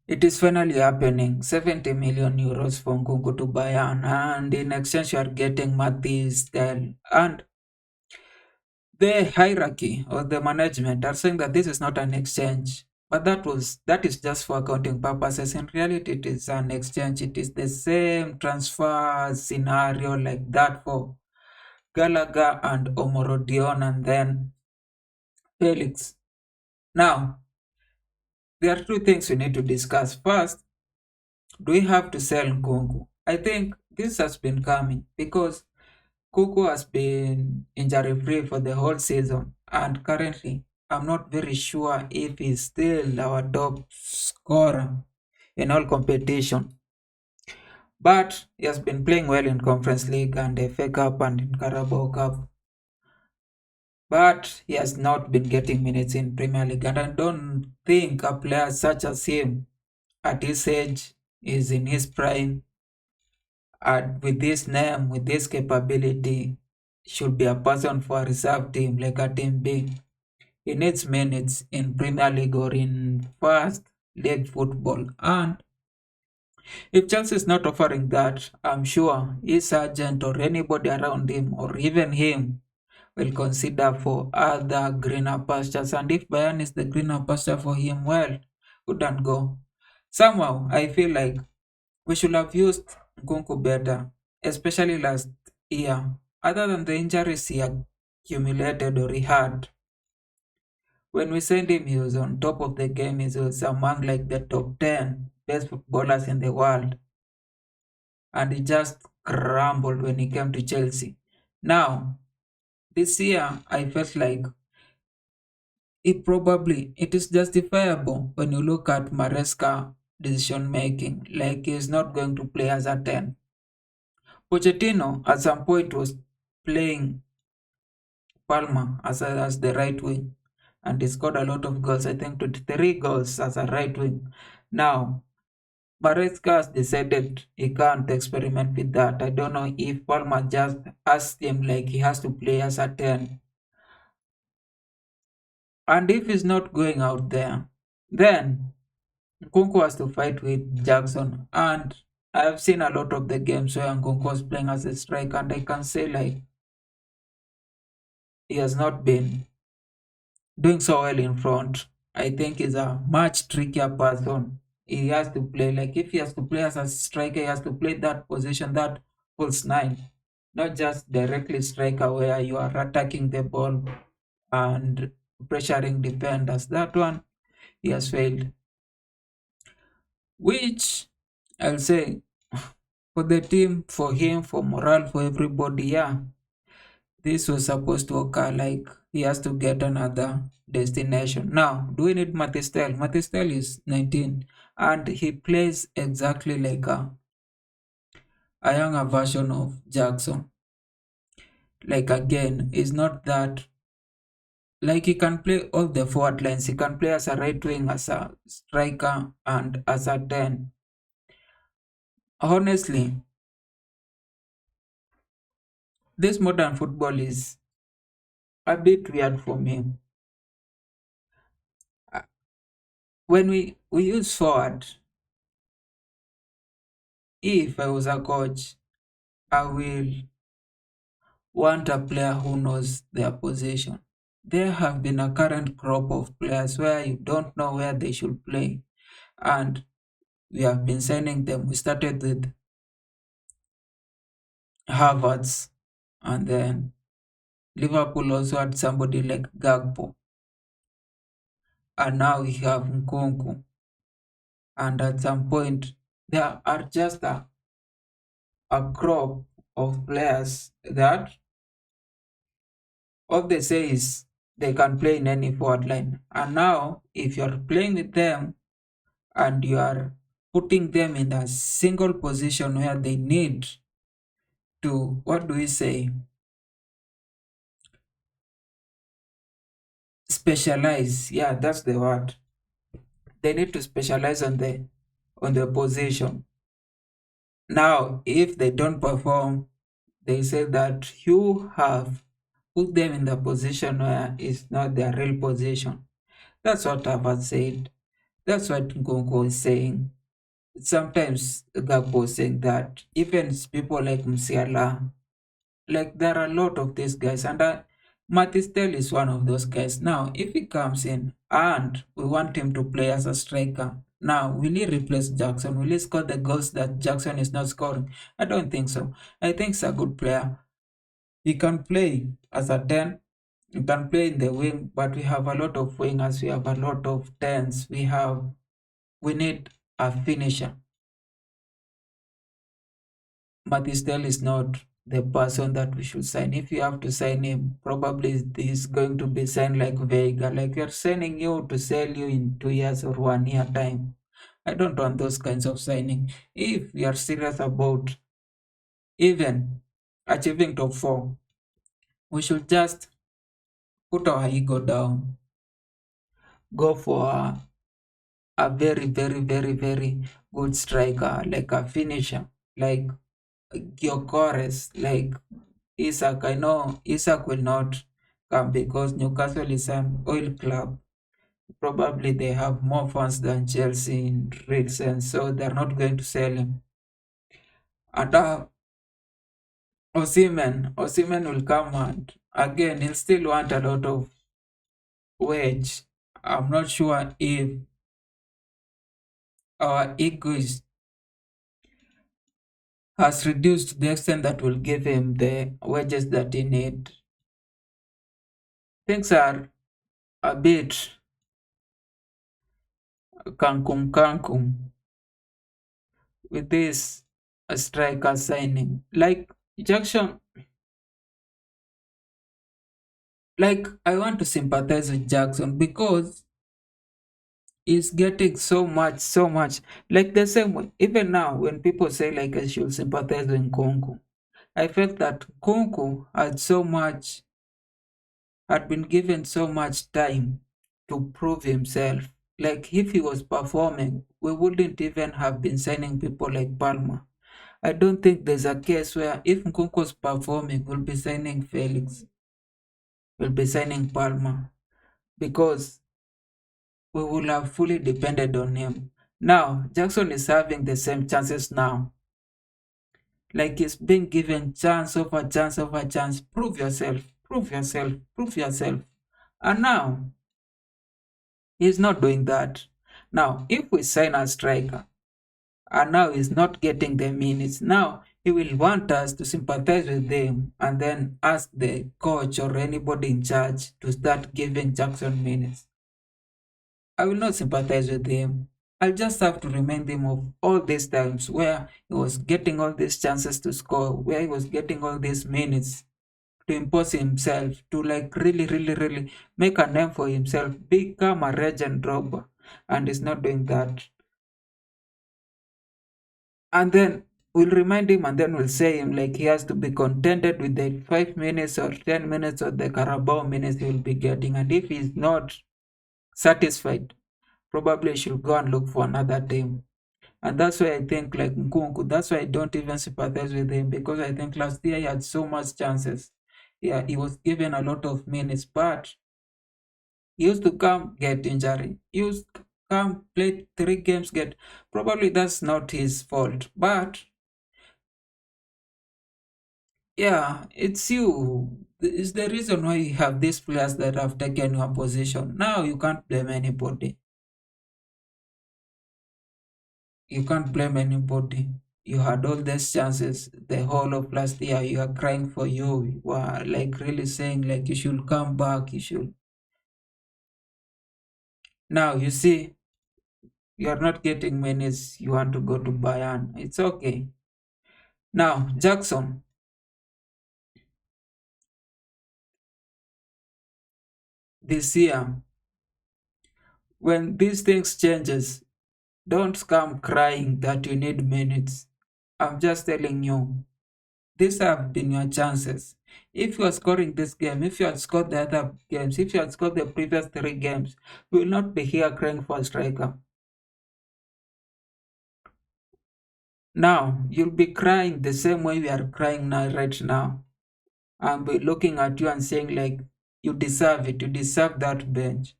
It is finally happening. 70 million euros for Nkunku to Bayern, and in exchange you are getting Mathis Del. And the hierarchy or the management are saying that this is not an exchange. But that is just for accounting purposes. In reality, it is an exchange. It is the same transfer scenario like that for Gallagher and Omorodion and then Felix. Now, there are two things we need to discuss. First, do we have to sell Nkunku? I think this has been coming because Kuku has been injury free for the whole season, and currently, I'm not very sure if he's still our top scorer in all competition. But he has been playing well in Conference League and FA Cup and in Carabao Cup. But he has not been getting minutes in Premier League, and I don't think a player such as him, at his age, is in his prime, and with this name, with this capability, should be a person for a reserve team like a team B. He needs minutes in Premier League or in first league football. And if Chelsea is not offering that, I'm sure his agent or anybody around him or even him will consider for other greener pastures. And if Bayern is the greener pasture for him, well, good and go. Somehow, I feel like we should have used Nkunku better, especially last year. Other than the injuries he accumulated or he had, when we sent him, he was on top of the game. He was among like the top 10 best footballers in the world. And he just crumbled when he came to Chelsea. Now, this year, I felt like it is justifiable when you look at Maresca decision making. Like he's not going to play as a 10. Pochettino at some point was playing Palmer as the right wing, and he scored a lot of goals. I think 23 goals as a right wing. Now, Maresca has decided he can't experiment with that. I don't know if Palmer just asked him like he has to play as a 10. And if he's not going out there, then Nkunku has to fight with Jackson. And I've seen a lot of the games where Nkunku was playing as a striker, and I can say like he has not been doing so well in front. I think he's a much trickier person. He has to play like if he has to play as a striker, he has to play that position, that false nine, not just directly striker where you are attacking the ball and pressuring defenders. That one he has failed. Which I'll say for the team, for him, for morale, for everybody, yeah, this was supposed to occur like he has to get another destination. Now, do we need Matistel? Matistel is 19 and he plays exactly like a younger version of Jackson. Like again, is not that like he can play all the forward lines. He can play as a right wing, as a striker, and as a 10. Honestly, this modern football is a bit weird for me. Uh, When we use forward, if I was a coach, I will want a player who knows their position. There have been a current crop of players where you don't know where they should play, and we have been signing them. We started with Havertz, and then Liverpool also had somebody like Gagpo, and now we have Nkunku. And at some point, there are just a crop of players that all they say is they can play in any forward line. And now, if you're playing with them and you are putting them in a single position where they need to, what do we say, specialize. Yeah, that's the word. They need to specialize on the position. Now, if they don't perform, they say that you have put them in the position where it's not their real position. That's what I've said. That's what Nkunku is saying. Sometimes Gakpo is saying that even people like Musiala, like there are a lot of these guys, and Matistel is one of those guys. Now, if he comes in and we want him to play as a striker, now will he replace Jackson? Will he score the goals that Jackson is not scoring? I don't think so. I think he's a good player. He can play as a 10, he can play in the wing, but we have a lot of wingers, we have a lot of 10s, we need a finisher. Matistel is not the person that we should sign. If you have to sign him, probably he's going to be signed like Vega. Like we are signing you to sell you in 2 years or 1 year time. I don't want those kinds of signing. If we are serious about even achieving top four, we should just put our ego down, go for a very, very, very, very good striker, like a finisher, like Gyökeres, like Isak. I know Isak will not come because Newcastle is an oil club. Probably they have more fans than Chelsea in real sense, so they're not going to sell him. And Osimhen will come and again he'll still want a lot of wage. I'm not sure if our ego has reduced to the extent that will give him the wages that he need. Things are a bit kankum with this striker signing. Like Jackson, like I want to sympathize with Jackson because he's getting so much, so much. Like the same way, even now when people say like I should sympathize with Nkunku, I felt that Nkunku had been given so much time to prove himself. Like if he was performing, we wouldn't even have been signing people like Palmer. I don't think there's a case where if Nkunku was performing, we'll be signing Felix, we'll be signing Palmer, because we will have fully depended on him. Now, Jackson is having the same chances now. Like he's being given chance over chance over chance. Prove yourself, prove yourself, prove yourself. And now, he's not doing that. Now, if we sign a striker, and now he's not getting the minutes, now he will want us to sympathize with him and then ask the coach or anybody in charge to start giving Jackson minutes. I will not sympathize with him. I'll just have to remind him of all these times where he was getting all these chances to score, where he was getting all these minutes to impose himself, to like really, really, really make a name for himself, become a legend robber, and he's not doing that. And then we'll remind him and then we'll say him like he has to be contented with the 5 minutes or 10 minutes or the Carabao minutes he will be getting. And if he's not satisfied, probably he should go and look for another team. And that's why I think like Nkunku, that's why I don't even sympathize with him, because I think last year he had so much chances. Yeah, he was given a lot of minutes, but he used to come get injury. He used to come play 3 games, get probably that's not his fault. But yeah, it's you. It's the reason why you have these players that have taken your position. Now you can't blame anybody. You can't blame anybody. You had all these chances the whole of last year. You are crying for you were like really saying like you should come back. You should. Now you see you are not getting minutes. You want to go to Bayern. It's okay. Now Jackson, this year when these things changes, don't come crying that you need minutes. I'm just telling you, these have been your chances. If you are scoring this game, if you had scored the other games, if you had scored the previous 3 games, we will not be here crying for a striker. Now, you'll be crying the same way we are crying now, right now. I'll be looking at you and saying, like, you deserve it, you deserve that bench.